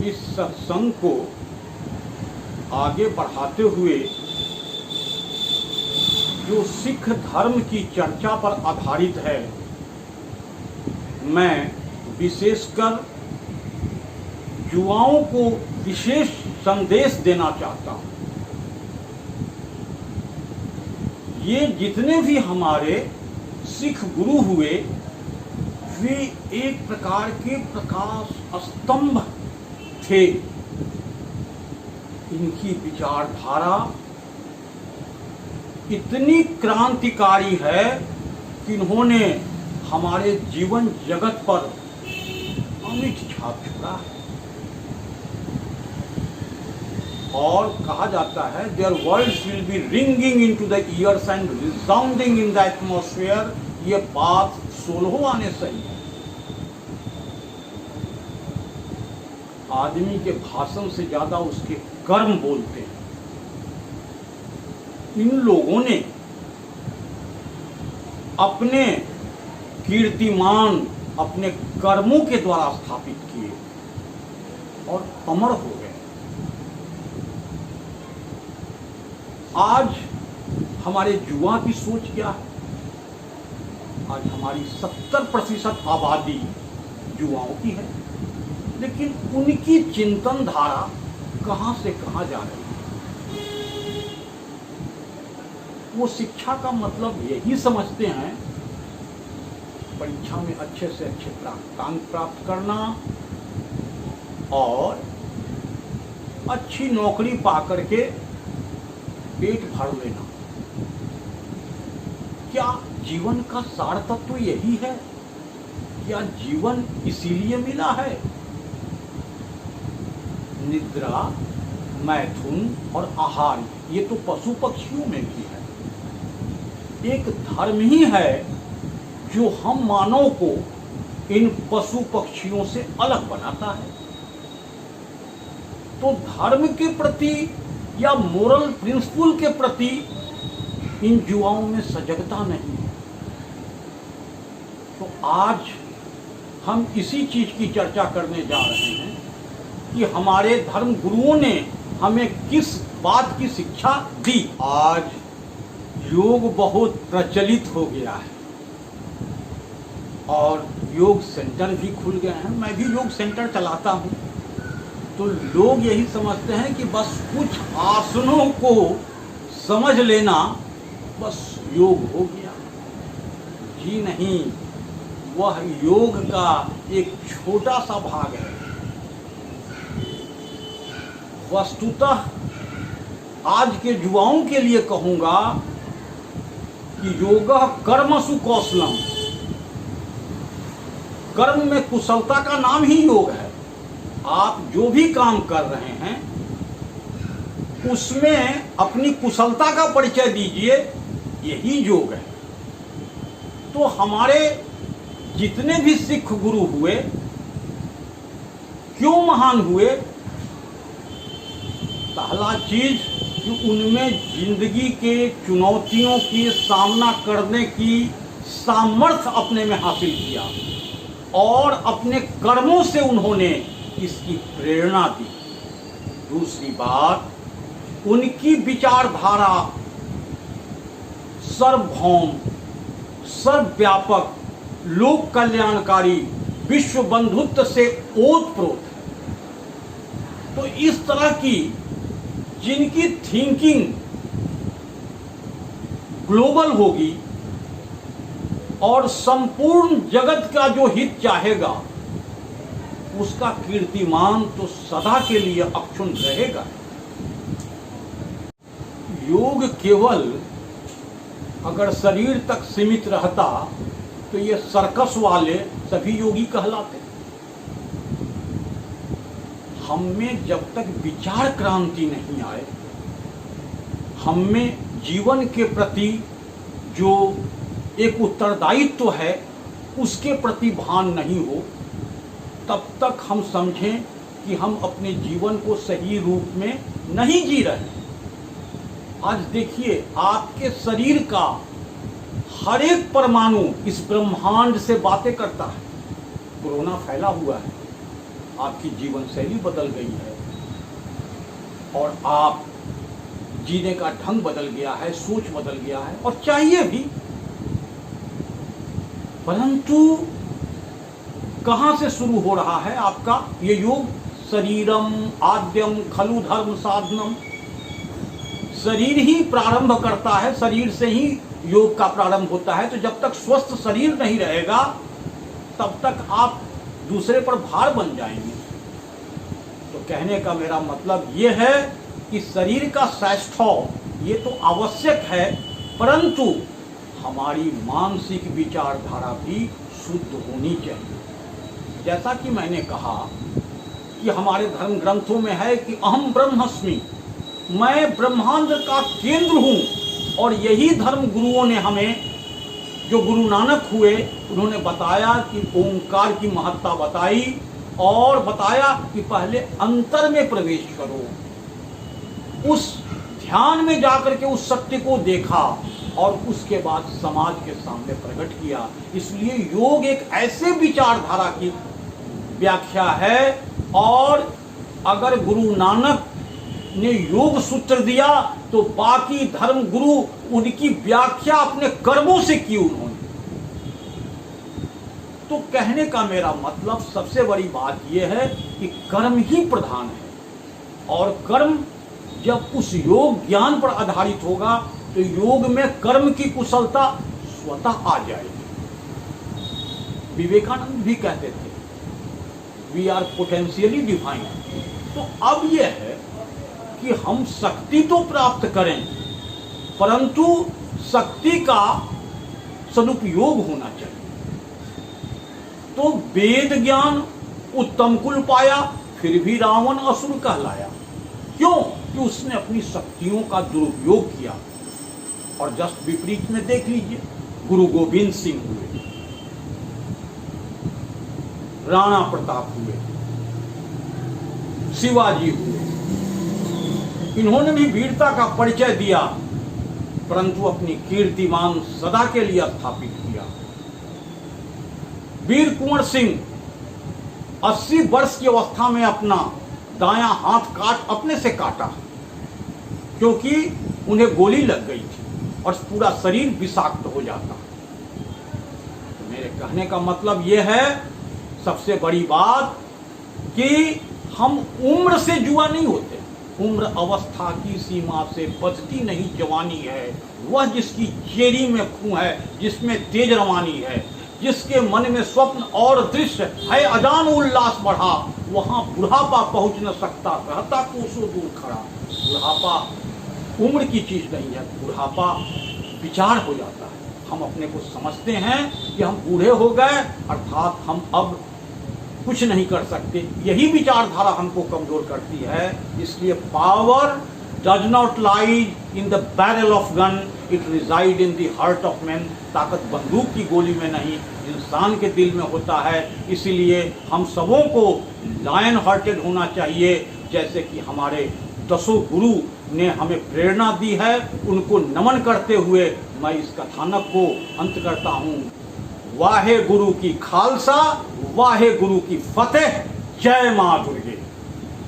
इस सत्संग को आगे बढ़ाते हुए जो सिख धर्म की चर्चा पर आधारित है, मैं विशेषकर युवाओं को विशेष संदेश देना चाहता हूँ। ये जितने भी हमारे सिख गुरु हुए, वे एक प्रकार के प्रकाश स्तंभ थे। इनकी विचारधारा इतनी क्रांतिकारी है कि इन्होंने हमारे जीवन जगत पर अमिट छाप छोड़ा है। और कहा जाता है, their words will be ringing into the years and resounding in the atmosphere. ये बात 16 आने सही है। आदमी के भाषण से ज्यादा उसके कर्म बोलते हैं। इन लोगों ने अपने कीर्तिमान अपने कर्मों के द्वारा स्थापित किए और अमर हो गए। आज हमारे युवा की सोच क्या है? आज हमारी 70% आबादी युवाओं की है, लेकिन उनकी चिंतन धारा कहां से कहां जा रही है। वो शिक्षा का मतलब यही समझते हैं, परीक्षा में अच्छे से अच्छे अंक प्राप्त करना और अच्छी नौकरी पा करके पेट भर लेना। क्या जीवन का सार तत्व यही है? क्या जीवन इसीलिए मिला है? निद्रा, मैथुन और आहार, ये तो पशु पक्षियों में भी है। एक धर्म ही है जो हम मानव को इन पशु पक्षियों से अलग बनाता है। तो धर्म के प्रति या मोरल प्रिंसिपल के प्रति इन युवाओं में सजगता नहीं है। तो आज हम इसी चीज की चर्चा करने जा रहे हैं कि हमारे धर्म गुरुओं ने हमें किस बात की शिक्षा दी। आज योग बहुत प्रचलित हो गया है और योग सेंटर भी खुल गए हैं। मैं भी योग सेंटर चलाता हूँ। तो लोग यही समझते हैं कि बस कुछ आसनों को समझ लेना बस योग हो गया। जी नहीं, वह योग का एक छोटा सा भाग है। वस्तुतः आज के युवाओं के लिए कहूंगा कि योगः कर्मसु कौशलम। कर्म में कुशलता का नाम ही योग है। आप जो भी काम कर रहे हैं उसमें अपनी कुशलता का परिचय दीजिए, यही योग है। तो हमारे जितने भी सिख गुरु हुए क्यों महान हुए? पहला चीज कि उनमें जिंदगी के चुनौतियों की सामना करने की सामर्थ्य अपने में हासिल किया और अपने कर्मों से उन्होंने इसकी प्रेरणा दी। दूसरी बात, उनकी विचारधारा सर्वभौम, सर्वव्यापक, लोक कल्याणकारी, विश्व बंधुत्व से ओतप्रोत है। तो इस तरह की जिनकी थिंकिंग ग्लोबल होगी और संपूर्ण जगत का जो हित चाहेगा, उसका कीर्तिमान तो सदा के लिए अक्षुण्ण रहेगा। योग केवल अगर शरीर तक सीमित रहता तो ये सर्कस वाले सभी योगी कहलाते। हम में जब तक विचार क्रांति नहीं आए, हम में जीवन के प्रति जो एक उत्तरदायित्व है उसके प्रति भान नहीं हो, तब तक हम समझें कि हम अपने जीवन को सही रूप में नहीं जी रहे। आज देखिए, आपके शरीर का हर एक परमाणु इस ब्रह्मांड से बातें करता है। कोरोना फैला हुआ है, आपकी जीवन शैली बदल गई है और आप जीने का ढंग बदल गया है, सोच बदल गया है और चाहिए भी। परंतु कहां से शुरू हो रहा है आपका ये योग? शरीरम आद्यम खलु धर्म साधनम। शरीर ही प्रारंभ करता है, शरीर से ही योग का प्रारंभ होता है। तो जब तक स्वस्थ शरीर नहीं रहेगा तब तक आप दूसरे पर भार बन जाएंगे। तो कहने का मेरा मतलब ये है कि शरीर का स्वास्थ्य ये तो आवश्यक है, परंतु हमारी मानसिक विचारधारा भी शुद्ध होनी चाहिए। जैसा कि मैंने कहा कि हमारे धर्म ग्रंथों में है कि अहम ब्रह्मस्मि, मैं ब्रह्मांड का केंद्र हूँ। और यही धर्म गुरुओं ने हमें, जो गुरु नानक हुए, उन्होंने बताया कि ओंकार की महत्ता बताई और बताया कि पहले अंतर में प्रवेश करो, उस ध्यान में जाकर के उस सत्य को देखा और उसके बाद समाज के सामने प्रकट किया। इसलिए योग एक ऐसे विचारधारा की व्याख्या है और अगर गुरु नानक ने योग सूत्र दिया तो बाकी धर्म गुरु उनकी व्याख्या अपने कर्मों से की उन्होंने। तो कहने का मेरा मतलब सबसे बड़ी बात यह है कि कर्म ही प्रधान है और कर्म जब उस योग ज्ञान पर आधारित होगा तो योग में कर्म की कुशलता स्वतः आ जाएगी। विवेकानंद भी कहते थे वी आर पोटेंशियली डिवाइन। तो अब यह है कि हम शक्ति तो प्राप्त करें, परंतु शक्ति का सदुपयोग होना चाहिए। तो वेद ज्ञान उत्तम कुल पाया, फिर भी रावण असुर कहलाया। क्यों? कि उसने अपनी शक्तियों का दुरुपयोग किया। और जस्ट विपरीत में देख लीजिए, गुरु गोविंद सिंह हुए, राणा प्रताप हुए, शिवाजी हुए, इन्होंने भी वीरता का परिचय दिया, परंतु अपनी कीर्तिमान सदा के लिए स्थापित किया। वीर कुंवर सिंह 80 वर्ष की अवस्था में अपना दायां हाथ अपने से काटा, क्योंकि उन्हें गोली लग गई थी और पूरा शरीर विषाक्त हो जाता। तो मेरे कहने का मतलब यह है, सबसे बड़ी बात कि हम उम्र से जुआ नहीं होते। उम्र अवस्था की सीमा से बचती नहीं जवानी है। वह जिसकी चेरी में खूं है, जिसमें तेज रवानी है, जिसके मन में स्वप्न और दृश्य है, अजान उल्लास बढ़ा, वहां बुढ़ापा पहुंच न सकता, रहता कोसों दूर खड़ा। बुढ़ापा उम्र की चीज नहीं है, बुढ़ापा विचार हो जाता है। हम अपने को समझते हैं कि हम बूढ़े हो गए, अर्थात हम अब कुछ नहीं कर सकते। यही विचारधारा हमको कमजोर करती है। इसलिए power does not lies in the barrel of gun, it reside in the heart of man. ताकत बंदूक की गोली में नहीं, इंसान के दिल में होता है। इसीलिए हम सबों को लायन हार्टेड होना चाहिए, जैसे कि हमारे 10 गुरु ने हमें प्रेरणा दी है। उनको नमन करते हुए मैं इस कथानक को अंत करता हूँ। वाहे गुरु की खालसा, वाहे गुरु की फतेह। जय माँ दुर्गा।